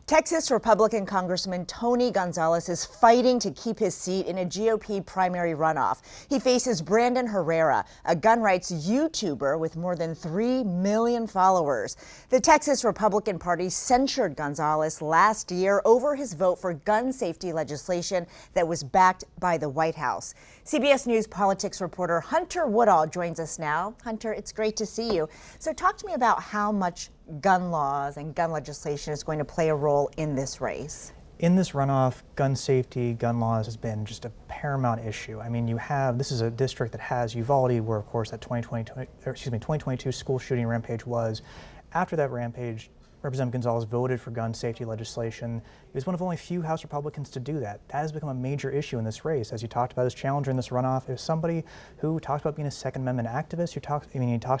Texas Republican Congressman Tony Gonzales is fighting to keep his seat in a GOP primary runoff. He faces Brandon Herrera, a gun rights YouTuber with more than 3 million followers. The Texas Republican Party censured Gonzales last year over his vote for gun safety legislation that was backed by the White House. CBS News politics reporter Hunter Woodall joins us now. Hunter, it's great to see you. So talk to me about how much gun laws and gun legislation is going to play a role in this race. In this runoff, gun safety, gun laws has been just a paramount issue. I mean, this is a district that has Uvalde, where of course that 2022 school shooting rampage was. After that rampage, Representative Gonzales voted for gun safety legislation. He was one of only a few House Republicans to do that. That has become a major issue in this race. As you talked about, his challenger in this runoff is somebody who talks about being a Second Amendment activist. He talks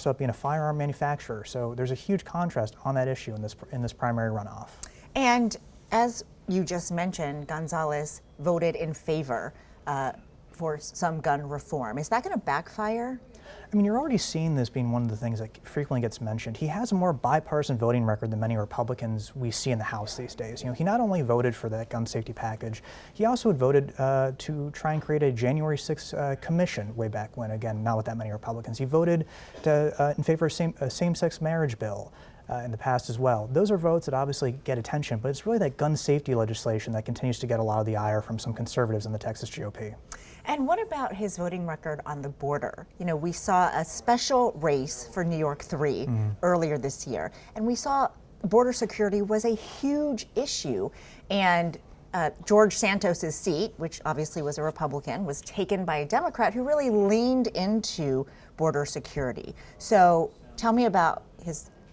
about being a firearm manufacturer. So there's a huge contrast on that issue in this primary runoff. And as you just mentioned, Gonzales voted in favor for some gun reform. Is that going to backfire? I mean, you're already seeing this being one of the things that frequently gets mentioned. He has a more bipartisan voting record than many Republicans we see in the House these days. You know, he not only voted for that gun safety package, he also had voted to try and create a January 6th commission way back when, again, not with that many Republicans. He voted in favor of a same-sex marriage bill in the past as well. Those are votes that obviously get attention, but it's really that gun safety legislation that continues to get a lot of the ire from some conservatives in the Texas GOP. And what about his voting record on the border? You know, we saw a special race for New York 3 earlier this year, and we saw border security was a huge issue. And George Santos's seat, which obviously was a Republican, was taken by a Democrat who really leaned into border security. So tell me about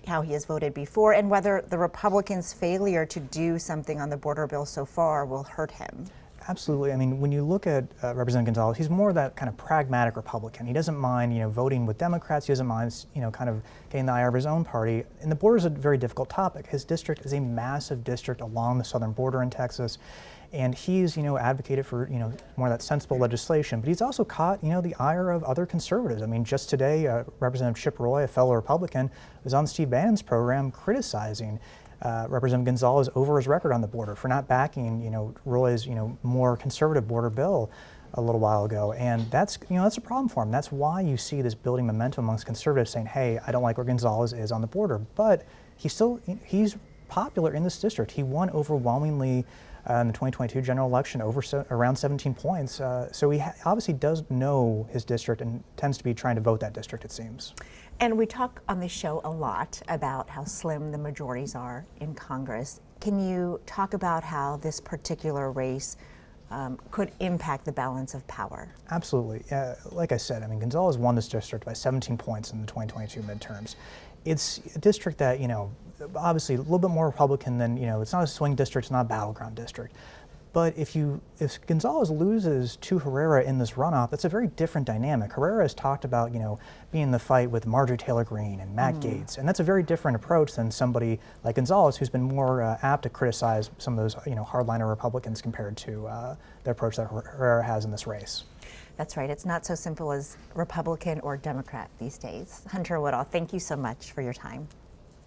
how he has voted before and whether the Republicans' failure to do something on the border bill so far will hurt him. Absolutely. I mean, when you look at Representative Gonzales, he's more that kind of pragmatic Republican. He doesn't mind, voting with Democrats. He doesn't mind, kind of getting the ire of his own party. And the border is a very difficult topic. His district is a massive district along the southern border in Texas. And he's, advocated for, more of that sensible legislation. But he's also caught, the ire of other conservatives. I mean, just today, Representative Chip Roy, a fellow Republican, was on Steve Bannon's program criticizing Representative Gonzales over his record on the border for not backing, Roy's, more conservative border bill a little while ago. And that's, that's a problem for him. That's why you see this building momentum amongst conservatives saying, hey, I don't like where Gonzales is on the border. But he's popular in this district. He won overwhelmingly in the 2022 general election, around 17 points. So he obviously does know his district and tends to be trying to vote that district, it seems. And we talk on this show a lot about how slim the majorities are in Congress. Can you talk about how this particular race could impact the balance of power? Absolutely. Like I said, I mean, Gonzales won this district by 17 points in the 2022 midterms. It's a district that, obviously a little bit more Republican than, it's not a swing district, it's not a battleground district. But if Gonzales loses to Herrera in this runoff, that's a very different dynamic. Herrera has talked about, being in the fight with Marjorie Taylor Greene and Matt Gaetz, and that's a very different approach than somebody like Gonzales, who's been more apt to criticize some of those, hardliner Republicans compared to the approach that Herrera has in this race. That's right. It's not so simple as Republican or Democrat these days. Hunter Woodall, thank you so much for your time.